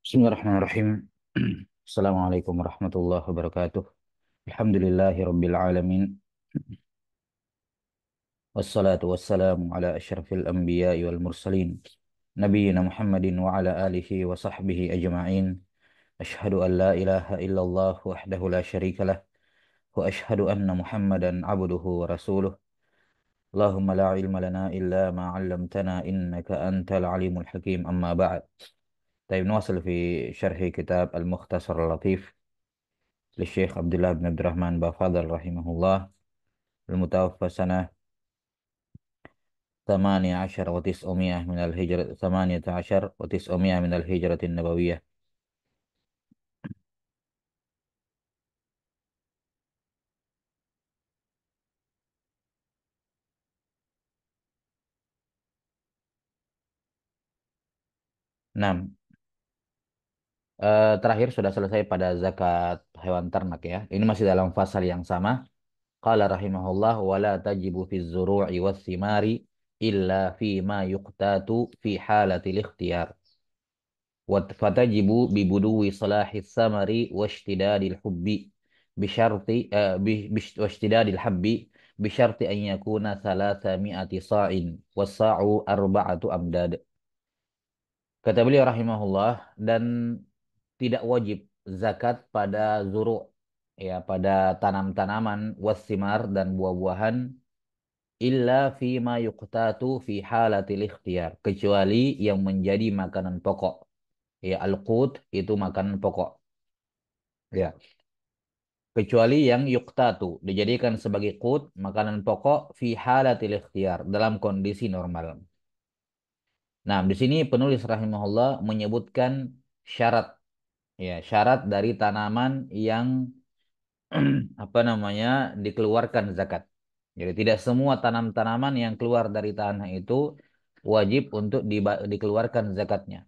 Bismillahirrahmanirrahim. Assalamualaikum warahmatullahi wabarakatuh. Alhamdulillahi rabbil alamin. Wassalatu wassalamu ala asyrafil anbiya'i wal mursalin. Nabiyyina Muhammadin wa ala alihi wa sahbihi ajma'in. Ashhadu an la ilaha illallah wahdahu la syarikalah. Wa ashhadu anna Muhammadan abduhu wa rasuluh. Allahumma la ilma lana illa ma 'allamtana innaka antal alimul hakim. Amma ba'd. طيب نواصل في شرح كتاب المختصر اللطيف للشيخ عبد الله بن عبد الرحمن بافاضل رحمه الله المتوفى سنة 18 و900 من الهجرة 18 و900 من الهجرة النبوية. Enam. Terakhir sudah selesai pada zakat hewan ternak ya. Ini masih dalam pasal yang sama. Qala rahimahullah wala tajibu fi zuru'i was thimari illa fi ma yuqtatu fi halatil ikhtiyar. Fatajibu bibudui salahis samari washtidadil hubbi bisharti washtidadil habbi bisharti an yakuna thalatha mi'ati sa'in was-sa'u arba'atu amdad. Kata beliau rahimahullah, dan tidak wajib zakat pada zuru' ya, pada tanam-tanaman wasimar dan buah-buahan illa fi ma yuqtatu fi halatil ikhtiyar, kecuali yang menjadi makanan pokok. Ya, al-qut itu makanan pokok. Ya, kecuali yang yuktatu dijadikan sebagai qut, makanan pokok fi halatil ikhtiyar, dalam kondisi normal. Nah, di sini penulis rahimahullah menyebutkan syarat, ya, syarat dari tanaman yang apa namanya dikeluarkan zakat. Jadi tidak semua tanam-tanaman yang keluar dari tanah itu wajib untuk dikeluarkan zakatnya.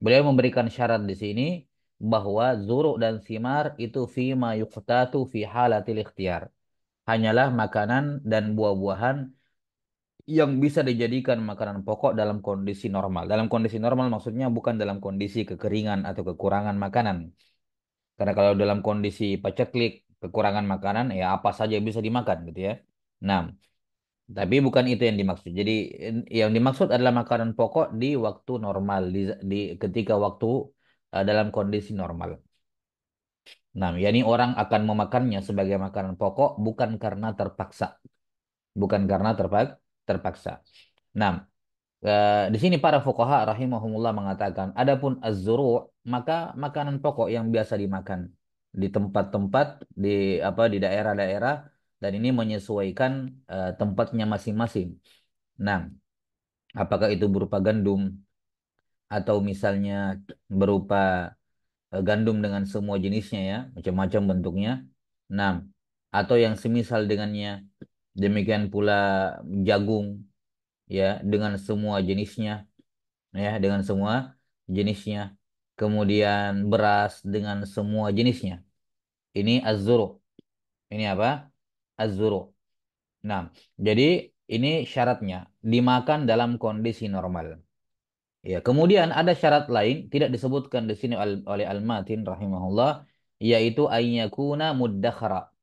Beliau memberikan syarat di sini bahwa zuru' dan simar itu fima yuqtatu fi halatil ikhtiyar. Hanyalah makanan dan buah-buahan yang bisa dijadikan makanan pokok dalam kondisi normal. Dalam kondisi normal maksudnya bukan dalam kondisi kekeringan atau kekurangan makanan. Karena kalau dalam kondisi paceklik, kekurangan makanan, ya apa saja bisa dimakan gitu ya. Nah, tapi bukan itu yang dimaksud. Jadi yang dimaksud adalah makanan pokok di waktu normal, di ketika waktu dalam kondisi normal. Nah, yakni orang akan memakannya sebagai makanan pokok bukan karena terpaksa, bukan karena terpaksa. Nah, di sini para fuqaha rahimahumullah mengatakan, adapun az-zuru' maka makanan pokok yang biasa dimakan di tempat-tempat, di di daerah-daerah, dan ini menyesuaikan tempatnya masing-masing. Nah, apakah itu berupa gandum atau misalnya berupa gandum dengan semua jenisnya ya, macam-macam bentuknya. Nah, atau yang semisal dengannya. Demikian pula jagung ya dengan semua jenisnya, ya dengan semua jenisnya. Kemudian beras dengan semua jenisnya. Ini az-zuru. Ini apa? Az-zuru. Nah, jadi ini syaratnya dimakan dalam kondisi normal. Ya, kemudian ada syarat lain tidak disebutkan di sini oleh Al-Matin rahimahullah, yaitu ayyakuna muddakhara.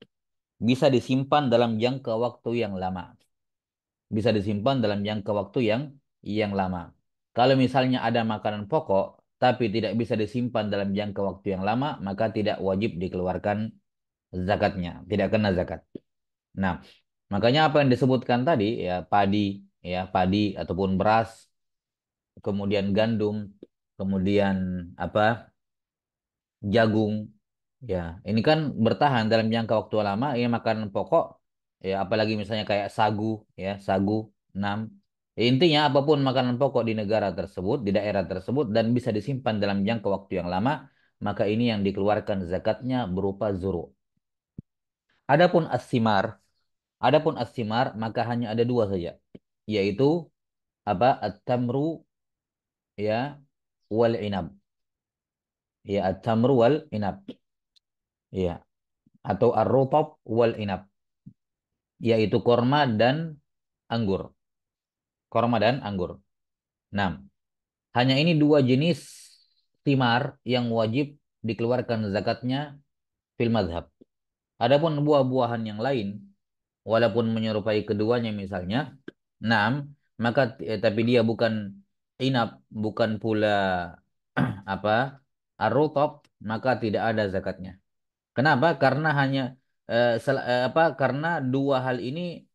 Bisa disimpan dalam jangka waktu yang lama. Bisa disimpan dalam jangka waktu yang lama. Kalau misalnya ada makanan pokok tapi tidak bisa disimpan dalam jangka waktu yang lama, maka tidak wajib dikeluarkan zakatnya, tidak kena zakat. Nah, makanya apa yang disebutkan tadi ya padi ataupun beras, kemudian gandum, kemudian apa jagung, ya ini kan bertahan dalam jangka waktu lama. Ini makanan pokok, ya apalagi misalnya kayak sagu, ya sagu 6. Ya, intinya apapun makanan pokok di negara tersebut, di daerah tersebut, dan bisa disimpan dalam jangka waktu yang lama, maka ini yang dikeluarkan zakatnya berupa zuru. Adapun as-simar, adapun as-simar maka hanya ada dua saja, yaitu apa at-tamru ya wal inab, ya at-tamru wal inab, ya atau ar-rutab wal inab, yaitu korma dan anggur. Korma dan anggur. Nah, hanya ini dua jenis thimar yang wajib dikeluarkan zakatnya fil madhab. Adapun buah-buahan yang lain, walaupun menyerupai keduanya misalnya, enam, maka tapi dia bukan inap, bukan pula apa ar-rutab, maka tidak ada zakatnya. Kenapa? Karena hanya karena dua hal ini,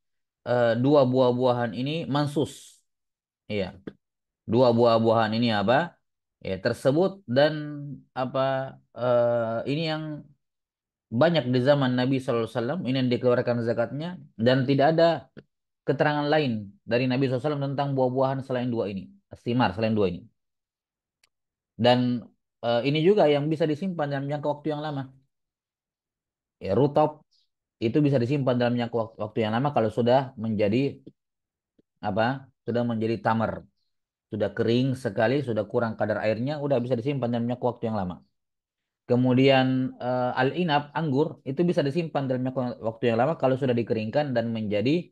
dua buah-buahan ini mansus. Iya, dua buah-buahan ini apa? Ya, tersebut dan apa ini yang banyak di zaman Nabi Sallallahu Alaihi Wasallam ini yang dikeluarkan zakatnya dan tidak ada keterangan lain dari Nabi SAW tentang buah-buahan selain dua ini, istimar selain dua ini. Dan ini juga yang bisa disimpan dalam jangka waktu yang lama. Ya, rutop itu bisa disimpan dalam jangka waktu yang lama kalau sudah menjadi apa? Sudah menjadi tamar, sudah kering sekali, sudah kurang kadar airnya, udah bisa disimpan dalam jangka waktu yang lama. Kemudian al-inab, anggur, itu bisa disimpan dalam jangka waktu yang lama kalau sudah dikeringkan dan menjadi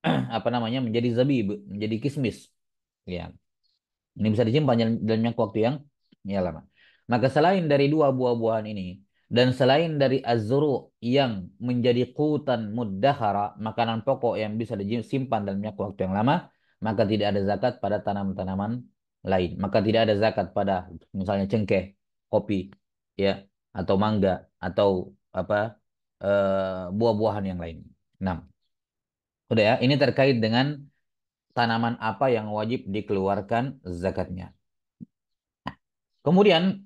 apa namanya? Menjadi zabib, menjadi kismis. Ya. Ini bisa disimpan dalam jangka waktu yang ya lama. Maka selain dari dua buah-buahan ini dan selain dari az-zuru yang menjadi qutan muddakhara, makanan pokok yang bisa disimpan dalam jangka waktu yang lama, maka tidak ada zakat pada tanaman-tanaman lain. Maka tidak ada zakat pada misalnya cengkeh, kopi, ya, atau mangga atau apa buah-buahan yang lain. Nah, udah ya, ini terkait dengan tanaman apa yang wajib dikeluarkan zakatnya. Kemudian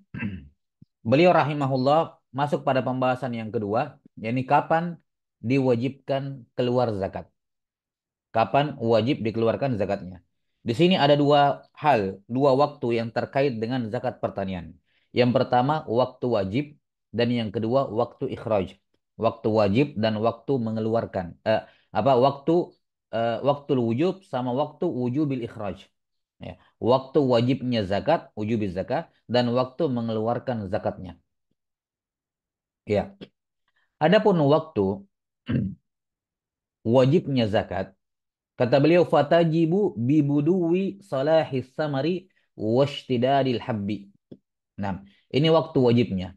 beliau rahimahullah masuk pada pembahasan yang kedua, yakni kapan diwajibkan keluar zakat. Kapan wajib dikeluarkan zakatnya. Di sini ada dua hal, dua waktu yang terkait dengan zakat pertanian. Yang pertama waktu wajib dan yang kedua waktu ikhraj. Waktu wajib dan waktu mengeluarkan. Waktu waktu wujub sama waktu wujubil ikhraj. Ya. Waktu wajibnya zakat, wujubil zakat dan waktu mengeluarkan zakatnya. Ya. Adapun waktu wajibnya zakat, kata beliau fatajibu bibuduwi salahis samari washtidadil habbi. Nah, ini waktu wajibnya,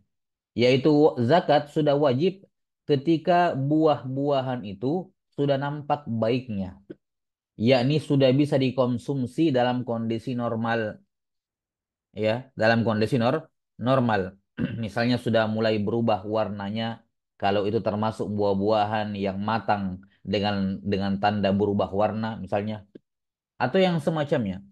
yaitu zakat sudah wajib ketika buah-buahan itu sudah nampak baiknya, yakni sudah bisa dikonsumsi dalam kondisi normal, ya, dalam kondisi normal. Misalnya sudah mulai berubah warnanya, kalau itu termasuk buah-buahan yang matang dengan tanda berubah warna misalnya, atau yang semacamnya.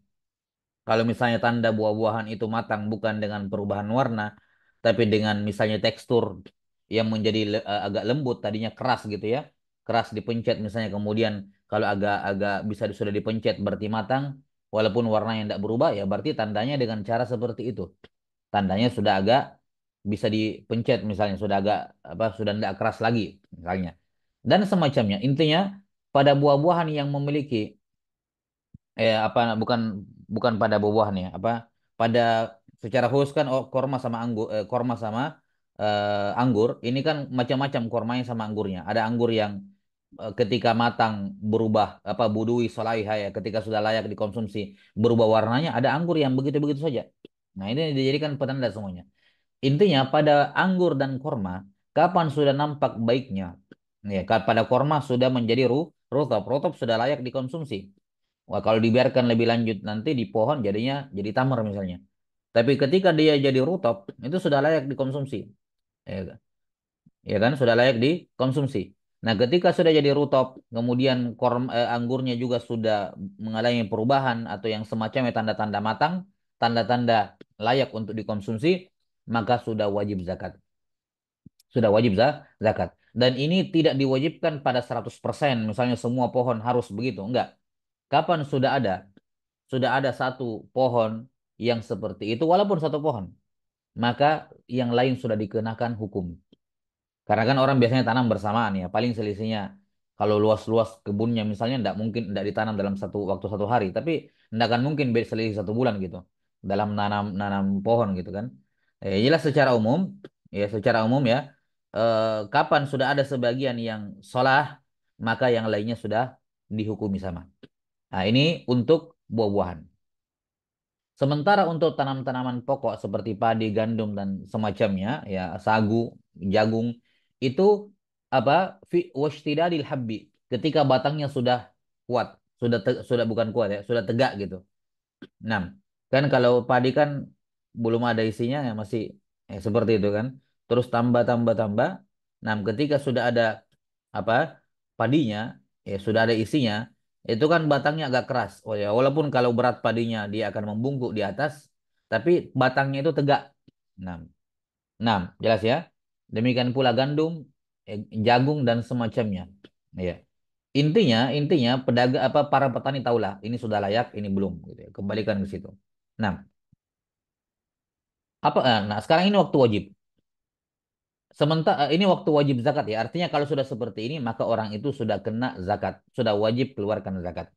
Kalau misalnya tanda buah-buahan itu matang bukan dengan perubahan warna, tapi dengan misalnya tekstur yang menjadi agak lembut, tadinya keras gitu ya, keras dipencet misalnya, kemudian kalau agak-agak bisa sudah dipencet berarti matang, walaupun warnanya tidak berubah ya berarti tandanya dengan cara seperti itu. Tandanya sudah agak bisa dipencet misalnya, sudah agak sudah tidak keras lagi misalnya. Dan semacamnya. Intinya pada buah-buahan yang memiliki bukan bukan pada buah-buahan ya, pada secara khusus kan korma sama anggur, korma sama anggur ini kan macam-macam kormanya sama anggurnya. Ada anggur yang ketika matang berubah budui solaiha ya, ketika sudah layak dikonsumsi berubah warnanya. Ada anggur yang begitu-begitu saja. Nah, ini dijadikan penanda semuanya. Intinya pada anggur dan korma, kapan sudah nampak baiknya? Ya, pada korma sudah menjadi rutop, rutop sudah layak dikonsumsi. Wah, kalau dibiarkan lebih lanjut nanti di pohon jadinya jadi tamar misalnya. Tapi ketika dia jadi rutop, itu sudah layak dikonsumsi. Ya, ya kan, sudah layak dikonsumsi. Nah, ketika sudah jadi rutop, kemudian anggurnya juga sudah mengalami perubahan atau yang semacamnya tanda-tanda matang, tanda-tanda layak untuk dikonsumsi, maka sudah wajib zakat. Sudah wajib zakat. Dan ini tidak diwajibkan pada 100%, misalnya semua pohon harus begitu. Enggak. Kapan sudah ada satu pohon yang seperti itu, walaupun satu pohon, maka yang lain sudah dikenakan hukum. Karena kan orang biasanya tanam bersamaan ya, paling selisihnya kalau luas-luas kebunnya misalnya tidak mungkin tidak ditanam dalam satu waktu satu hari, tapi tidak akan mungkin selisih 1 bulan gitu dalam nanam nanam pohon gitu kan. Jelas secara umum ya, kapan sudah ada sebagian yang solah, maka yang lainnya sudah dihukumi sama. Nah, ini untuk buah-buahan. Sementara untuk tanam-tanaman pokok seperti padi, gandum dan semacamnya, ya sagu, jagung, itu apa? Fi washtidadil habbi. Ketika batangnya sudah kuat, sudah bukan kuat ya, sudah tegak gitu. Nah, kan kalau padi kan belum ada isinya ya masih seperti itu kan. Terus tambah tambah tambah. Nah, ketika sudah ada apa padinya, ya sudah ada isinya, itu kan batangnya agak keras. Oh ya, walaupun kalau berat padinya dia akan membungkuk di atas, tapi batangnya itu tegak. Nah, nah jelas ya. Demikian pula gandum, jagung dan semacamnya. Ya. Intinya pedagang apa para petani tahulah ini sudah layak, ini belum gitu ya. Kembalikan ke situ. Nah, nah sekarang ini waktu wajib. Sementara ini waktu wajib zakat ya. Artinya kalau sudah seperti ini maka orang itu sudah kena zakat, sudah wajib keluarkan zakat.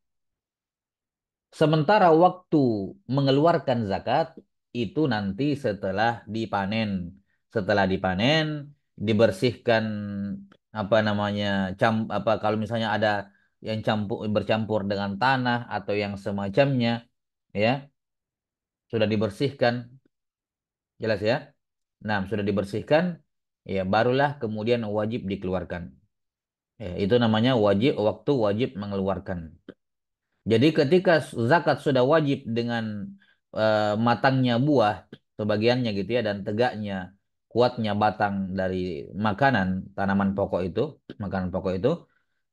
Sementara waktu mengeluarkan zakat itu nanti setelah dipanen. Setelah dipanen, dibersihkan apa namanya apa kalau misalnya ada yang bercampur dengan tanah atau yang semacamnya ya, sudah dibersihkan, jelas ya. Nah, sudah dibersihkan, ya barulah kemudian wajib dikeluarkan. Ya, itu namanya waktu wajib mengeluarkan. Jadi ketika zakat sudah wajib dengan matangnya buah sebagiannya gitu ya dan tegaknya kuatnya batang dari makanan tanaman pokok itu, makanan pokok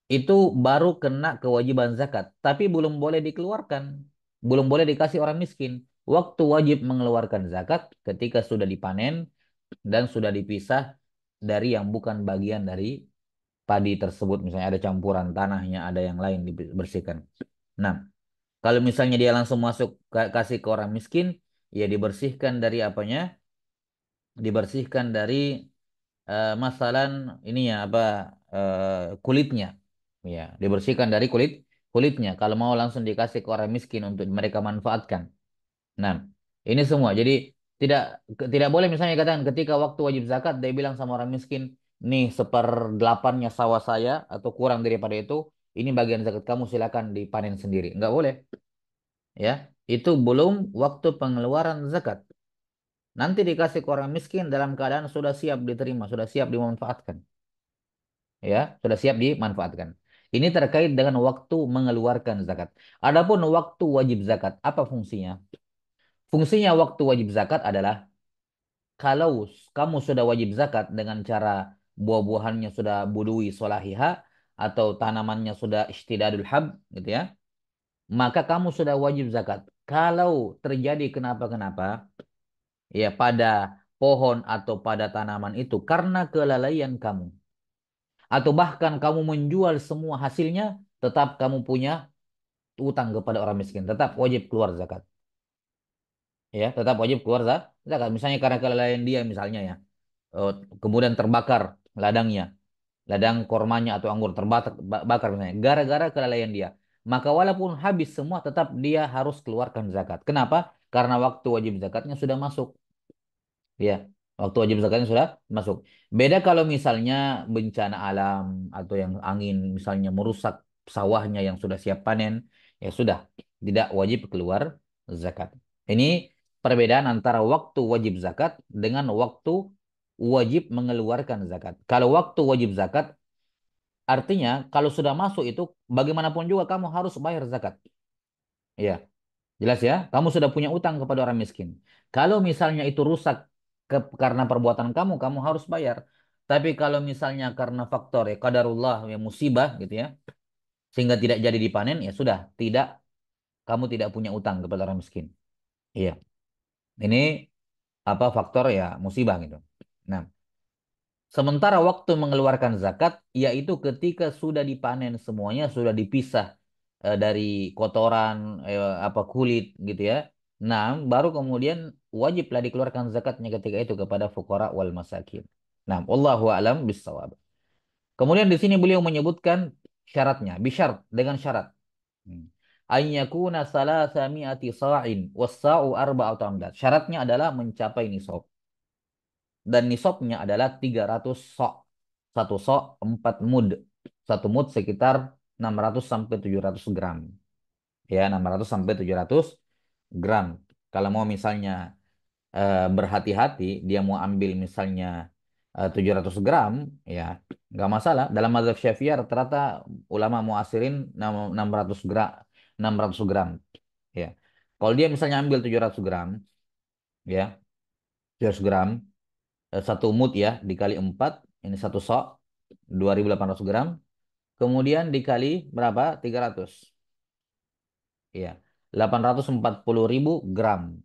itu baru kena kewajiban zakat, tapi belum boleh dikeluarkan, belum boleh dikasih orang miskin. Waktu wajib mengeluarkan zakat ketika sudah dipanen dan sudah dipisah dari yang bukan bagian dari padi tersebut, misalnya ada campuran tanahnya, ada yang lain dibersihkan. Nah, kalau misalnya dia langsung masuk kasih ke orang miskin, ya dibersihkan dari apanya? Dibersihkan dari masalan ini ya apa kulitnya. Ya, dibersihkan dari kulitnya. Kalau mau langsung dikasih ke orang miskin untuk mereka manfaatkan. Nah, ini semua. Jadi tidak tidak boleh misalnya katakan ketika waktu wajib zakat dia bilang sama orang miskin, nih seperdelapannya sawah saya atau kurang daripada itu, ini bagian zakat kamu silakan dipanen sendiri. Enggak boleh, ya. Itu belum waktu pengeluaran zakat. Nanti dikasih ke orang miskin dalam keadaan sudah siap diterima, sudah siap dimanfaatkan, ya, sudah siap dimanfaatkan. Ini terkait dengan waktu mengeluarkan zakat. Adapun waktu wajib zakat, apa fungsinya? Fungsinya waktu wajib zakat adalah kalau kamu sudah wajib zakat dengan cara buah-buahannya sudah budui solahiha atau tanamannya sudah ishtidadul hab gitu ya, maka kamu sudah wajib zakat. Kalau terjadi kenapa-kenapa ya pada pohon atau pada tanaman itu karena kelalaian kamu atau bahkan kamu menjual semua hasilnya, tetap kamu punya utang kepada orang miskin, tetap wajib keluar zakat. Ya, tetap wajib keluar zakat. Misalnya karena kelalaian dia misalnya ya, eh, kemudian terbakar ladangnya, ladang kormanya atau anggur terbakar misalnya, gara-gara kelalaian dia. Maka walaupun habis semua, tetap dia harus keluarkan zakat. Kenapa? Karena waktu wajib zakatnya sudah masuk. Ya, waktu wajib zakatnya sudah masuk. Beda kalau misalnya bencana alam atau yang angin misalnya merusak sawahnya yang sudah siap panen, ya sudah tidak wajib keluar zakat. Ini perbedaan antara waktu wajib zakat dengan waktu wajib mengeluarkan zakat. Kalau waktu wajib zakat artinya kalau sudah masuk itu bagaimanapun juga kamu harus bayar zakat. Ya, jelas ya, kamu sudah punya utang kepada orang miskin. Kalau misalnya itu rusak karena perbuatan kamu, kamu harus bayar. Tapi kalau misalnya karena faktor ya qadarullah ya musibah gitu ya, sehingga tidak jadi dipanen ya sudah, kamu tidak punya utang kepada orang miskin. Iya. Ini apa faktor ya musibah gitu. Nah, sementara waktu mengeluarkan zakat yaitu ketika sudah dipanen semuanya, sudah dipisah dari kotoran apa kulit gitu ya. Nah, baru kemudian wajiblah dikeluarkan zakatnya ketika itu kepada fuqara wal masakin. Nah, wallahu alam bissawab. Kemudian di sini beliau menyebutkan syaratnya, bisyarat dengan syarat. Hmm. An yakuna salasa mi'ati sa'in was-sa'u arba'atu amdad. Syaratnya adalah mencapai nisab. Dan nisabnya adalah 300 sok. Satu sok 4 mud. Satu mud sekitar 600 sampai 700 gram. Ya, 600 sampai 700 gram. Kalau mau misalnya berhati-hati, dia mau ambil misalnya 700 gram, ya nggak masalah. Dalam mazhab Syafi'i rata-rata ulama muasirin 600 gram, 600 gram, ya. Kalau dia misalnya ambil 700 gram, ya, 700 gram, satu mut ya, dikali 4, ini satu sok, 2.800 gram, kemudian dikali berapa? 300, ya, 840.000 gram.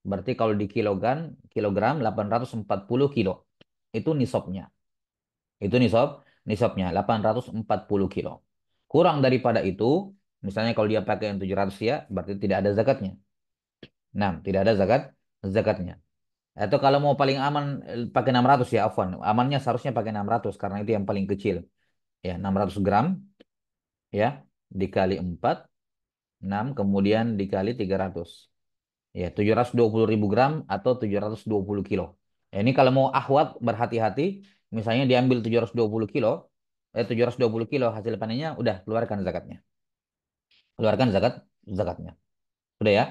Berarti kalau di kilogram 840 kilo. Itu nisabnya. Itu nisabnya 840 kilo. Kurang daripada itu, misalnya kalau dia pakai yang 700 ya, berarti tidak ada zakatnya. Nah, tidak ada zakatnya. Atau kalau mau paling aman pakai 600 ya, afwan. Amannya seharusnya pakai 600 karena itu yang paling kecil. Ya, 600 gram ya, dikali 4, 6 kemudian dikali 300. Ya, 720.000 gram atau 720 kilo. Ya, ini kalau mau ahwat berhati-hati, misalnya diambil 720 kilo, 720 kilo hasil panennya udah keluarkan zakatnya. Keluarkan zakatnya. Udah ya.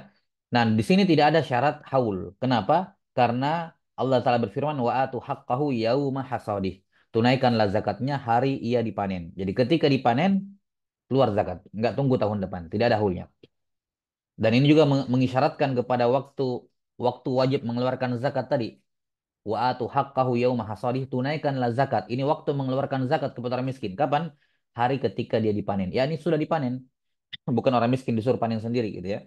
Nah, di sini tidak ada syarat haul. Kenapa? Karena Allah Ta'ala berfirman, wa atu haqqahu yauma hasadih. Tunaikanlah zakatnya hari ia dipanen. Jadi ketika dipanen, keluar zakat. Nggak tunggu tahun depan. Tidak ada haulnya. Dan ini juga mengisyaratkan kepada waktu waktu wajib mengeluarkan zakat tadi. Wa atu haqqahu yauma hasadih, tunaikanlah zakat. Ini waktu mengeluarkan zakat kepada orang miskin. Kapan? Hari ketika dia dipanen. Ya, ini sudah dipanen. Bukan orang miskin disuruh panen sendiri gitu ya.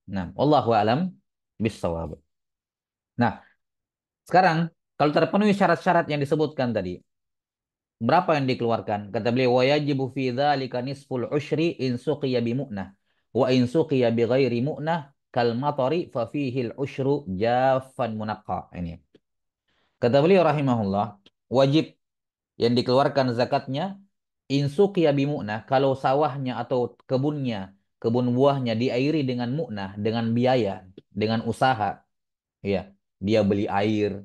Nah, wallahu alam bissawab. Nah, sekarang kalau terpenuhi syarat-syarat yang disebutkan tadi, berapa yang dikeluarkan? Kata beliau, wa yajibu fi dzalika nisful usyri in suqiya bi mu'nah wa in suqiya bi ghairi mu'nah kal matari fa fihi al usyru jaffan munaqqa. Ini. Kata beliau rahimahullah, wajib yang dikeluarkan zakatnya insuqiya bi mu'nah, kalau sawahnya atau kebun buahnya diairi dengan mu'nah, dengan biaya, dengan usaha, ya. Dia beli air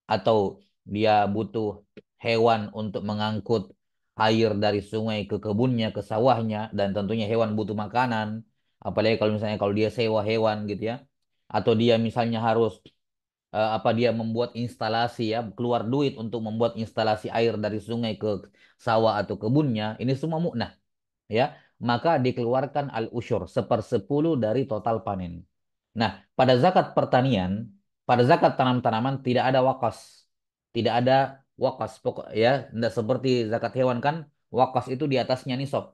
atau dia butuh hewan untuk mengangkut air dari sungai ke kebunnya, ke sawahnya, dan tentunya hewan butuh makanan. Apalagi kalau misalnya kalau dia sewa hewan gitu ya. Atau dia misalnya harus apa dia membuat instalasi ya, keluar duit untuk membuat instalasi air dari sungai ke sawah atau kebunnya, ini semua mu'nah ya, maka dikeluarkan al-usyur sepersepuluh dari total panen. Nah, pada zakat pertanian, pada zakat tanam-tanaman tidak ada wakas, tidak ada wakas pokok ya, tidak seperti zakat hewan kan, wakas itu di atasnya nisab.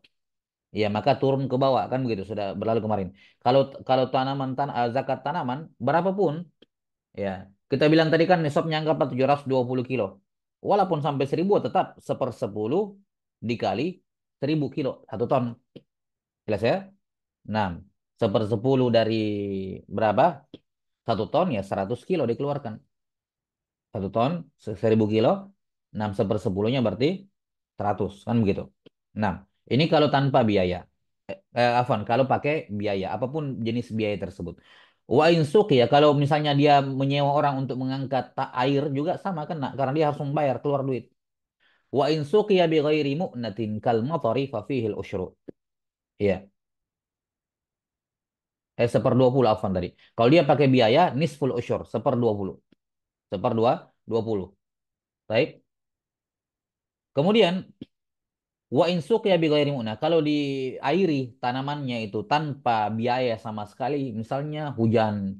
Ya, maka turun ke bawah kan begitu sudah berlalu kemarin. Kalau kalau zakat tanaman berapapun ya, kita bilang tadi kan nisabnya anggaplah 720 kilo. Walaupun sampai 1.000 tetap sepersepuluh dikali 1.000 kilo, 1 ton. Jelas ya? Nah, sepersepuluh dari berapa? 1 ton ya 100 kilo dikeluarkan. 1 ton, 1.000 kilo, 6 sepersepuluhnya berarti 100. Kan begitu. Nah, ini kalau tanpa biaya. Afwan, kalau pakai biaya, apapun jenis biaya tersebut. Wa insuk ya, kalau misalnya dia menyewa orang untuk mengangkat air juga sama kan, nah, karena dia harus membayar keluar duit. Wa insuk ya bi ghairi mu'natin kal matari fa fihi al-usyru. Iya, 1/20 afwan tadi. Kalau dia pakai biaya nisful usyur, 1/20. 1/20. Baik. Kemudian wa insuk ya bi ghairi mu'nah. Kalau diairi tanamannya itu tanpa biaya sama sekali, misalnya hujan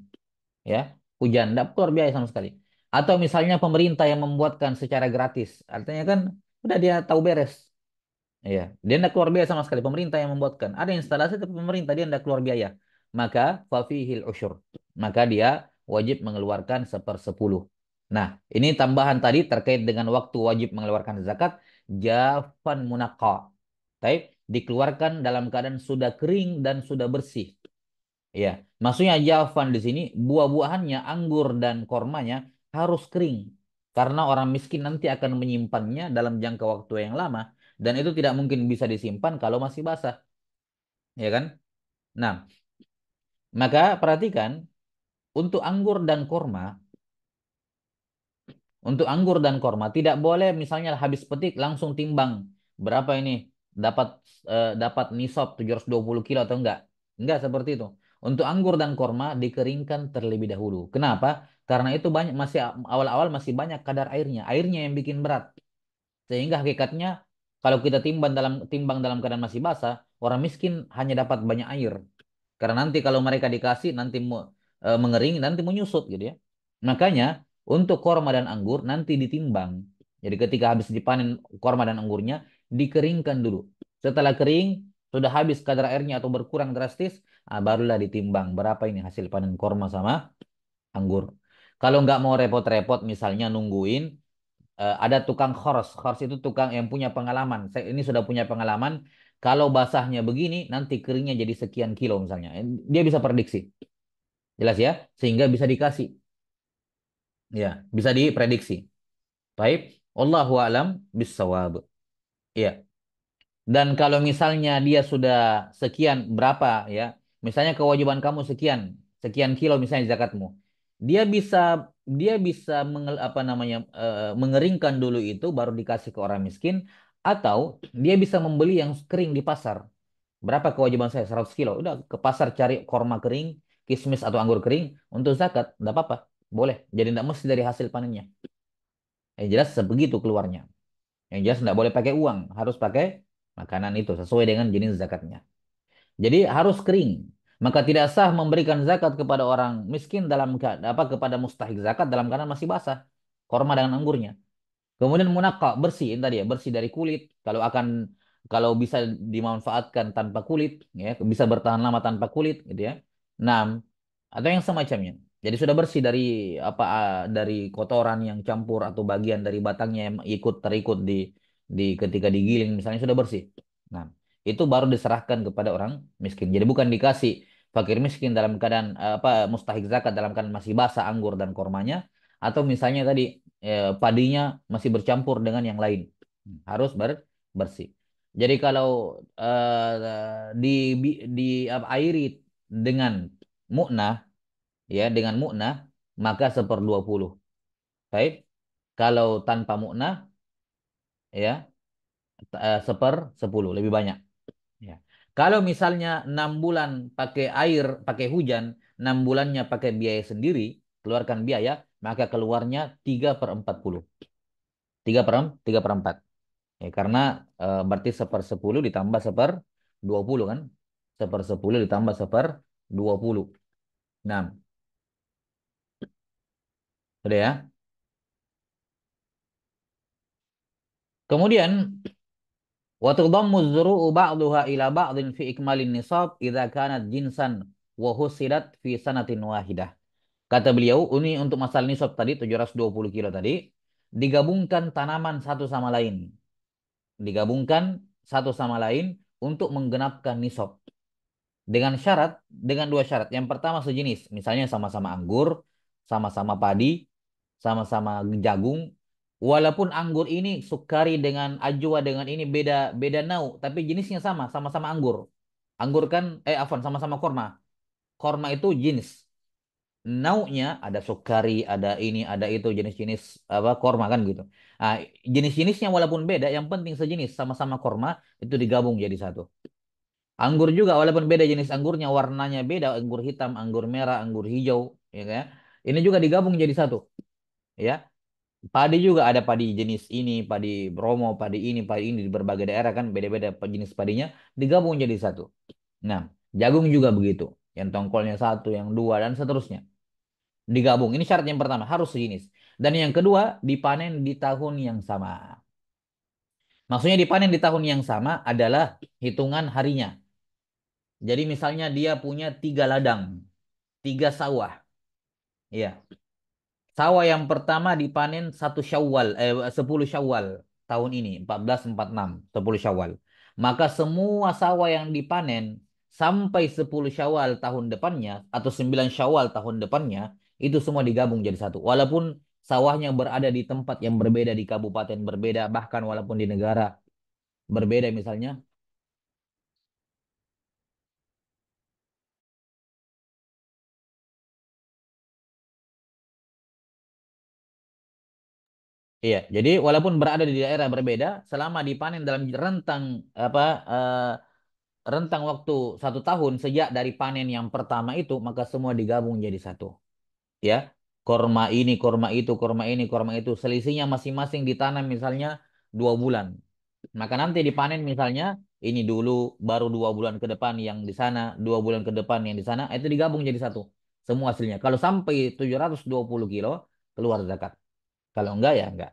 ya, hujan tidak keluar biaya sama sekali, atau misalnya pemerintah yang membuatkan secara gratis, artinya kan udah dia tahu beres. Iya, dia tidak keluar biaya sama sekali, pemerintah yang membuatkan, ada instalasi tapi pemerintah dia tidak keluar biaya, maka fafihil usyur, maka dia wajib mengeluarkan sepersepuluh. Nah, ini tambahan tadi terkait dengan waktu wajib mengeluarkan zakat, jafan munaqqa. Baik, dikeluarkan dalam keadaan sudah kering dan sudah bersih. Ya, maksudnya Javan di sini buah-buahannya, anggur dan kormanya harus kering. Karena orang miskin nanti akan menyimpannya dalam jangka waktu yang lama. Dan itu tidak mungkin bisa disimpan kalau masih basah. Ya kan? Nah, maka perhatikan, untuk anggur dan korma, tidak boleh misalnya habis petik langsung timbang. Berapa ini? Dapat dapat nisab 720 kilo atau enggak? Enggak seperti itu. Untuk anggur dan korma dikeringkan terlebih dahulu. Kenapa? Karena itu banyak masih awal-awal masih banyak kadar airnya. Airnya yang bikin berat. Sehingga hakikatnya kalau kita timbang dalam keadaan masih basah, orang miskin hanya dapat banyak air. Karena nanti kalau mereka dikasih nanti mengering, nanti menyusut gitu ya. Makanya untuk korma dan anggur nanti ditimbang. Jadi ketika habis dipanen korma dan anggurnya, dikeringkan dulu. Setelah kering, sudah habis kadar airnya atau berkurang drastis, barulah ditimbang berapa ini hasil panen korma sama anggur. Kalau nggak mau repot-repot, misalnya nungguin ada tukang khors. Khors itu tukang yang punya pengalaman. Saya ini sudah punya pengalaman. Kalau basahnya begini, nanti keringnya jadi sekian kilo misalnya. Dia bisa prediksi. Jelas ya? Sehingga bisa dikasih. Ya, bisa diprediksi. Baik. Allahu a'lam bissawab. Iya. Dan kalau misalnya dia sudah sekian berapa ya, misalnya kewajiban kamu sekian, sekian kilo misalnya zakatmu, dia bisa apa namanya mengeringkan dulu itu baru dikasih ke orang miskin, atau dia bisa membeli yang kering di pasar. Berapa kewajiban saya? 100 kilo. Udah ke pasar cari korma kering, kismis atau anggur kering untuk zakat, enggak apa-apa. Boleh. Jadi enggak mesti dari hasil panennya. Yang jelas sebegitu keluarnya. Yang jelas enggak boleh pakai uang, harus pakai makanan itu sesuai dengan jenis zakatnya. Jadi harus kering. Maka tidak sah memberikan zakat kepada orang miskin dalam apa kepada mustahik zakat dalam keadaan masih basah. Korma dengan anggurnya. Kemudian munakka bersih ini tadi ya, bersih dari kulit. Kalau bisa dimanfaatkan tanpa kulit ya, bisa bertahan lama tanpa kulit gitu ya. Enam atau yang semacamnya. Jadi sudah bersih dari dari kotoran yang campur atau bagian dari batangnya yang terikut di ketika digiling misalnya sudah bersih. Nah, itu baru diserahkan kepada orang miskin. Jadi bukan dikasih fakir miskin dalam keadaan mustahik zakat dalam keadaan masih basah anggur dan kormanya, atau misalnya tadi padinya masih bercampur dengan yang lain. Harus bersih. Jadi kalau di airi dengan mu'nah ya dengan mu'nah maka 1/20. Baik. Kalau tanpa mu'nah ya 1/10 lebih banyak. Ya. Kalau misalnya 6 bulan pakai air, pakai hujan, 6 bulannya pakai biaya sendiri, keluarkan biaya, maka keluarnya 3/40. 3/4. Ya, karena berarti 1/10 ditambah 1/20 kan? 1/10 ditambah 1/20. Nah, sudah ya. Kemudian wa tudammu dzuru'u ba'daha ila ba'din fi ikmalin nisab idza kanat jinsan wa husidat fi sanatin wahidah. Kata beliau, ini untuk masalah nisab tadi 720 kilo tadi, digabungkan tanaman satu sama lain. Digabungkan satu sama lain untuk menggenapkan nisab. Dengan dua syarat. Yang pertama sejenis, misalnya sama-sama anggur, sama-sama padi, sama-sama jagung. Walaupun anggur ini sukari dengan ajwa dengan ini beda beda nau, tapi jenisnya sama, sama-sama anggur. Anggur kan afwan sama-sama korma. Korma itu jenis. Naunya ada sukari, ada ini, ada itu jenis-jenis apa korma kan gitu. Nah, jenis-jenisnya walaupun beda, yang penting sejenis sama-sama korma itu digabung jadi satu. Anggur juga walaupun beda jenis anggurnya, warnanya beda, anggur hitam, anggur merah, anggur hijau, ya kan? Ini juga digabung jadi satu, ya. Padi juga ada padi jenis ini, padi Bromo, padi ini di berbagai daerah kan beda-beda jenis padinya digabung jadi satu. Nah, jagung juga begitu. Yang tongkolnya satu, yang dua dan seterusnya. Digabung. Ini syarat yang pertama, harus sejenis. Dan yang kedua, dipanen di tahun yang sama. Maksudnya dipanen di tahun yang sama adalah hitungan harinya. Jadi misalnya dia punya 3 ladang, 3 sawah. Iya. Sawah yang pertama dipanen 1 Syawal, 10 Syawal tahun ini, 1446, 10 Syawal. Maka semua sawah yang dipanen sampai 10 Syawal tahun depannya atau 9 Syawal tahun depannya itu semua digabung jadi satu. Walaupun sawahnya berada di tempat yang berbeda, di kabupaten berbeda, bahkan walaupun di negara berbeda misalnya. Iya, jadi walaupun berada di daerah berbeda, selama dipanen dalam rentang apa rentang waktu 1 tahun sejak dari panen yang pertama itu, maka semua digabung jadi satu. Ya, korma ini, korma itu, korma ini, korma itu, selisihnya masing-masing ditanam misalnya 2 bulan. Maka nanti dipanen misalnya ini dulu, baru 2 bulan ke depan yang di sana, 2 bulan ke depan yang di sana, itu digabung jadi satu. Semua hasilnya. Kalau sampai 720 kilo, keluar zakat. Kalau enggak ya enggak.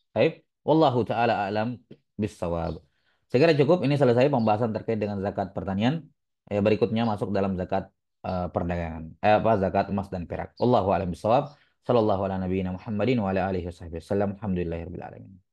Baik. Wallahu taala alam bisawab. Saya kira cukup. Ini selesai pembahasan terkait dengan zakat pertanian. Berikutnya masuk dalam zakat perdagangan. Apa zakat emas dan perak. Wallahu alam bisawab. Sallallahu ala nabiyina Muhammadin wa ala alihi wasallam. Alhamdulillahirabbil alamin.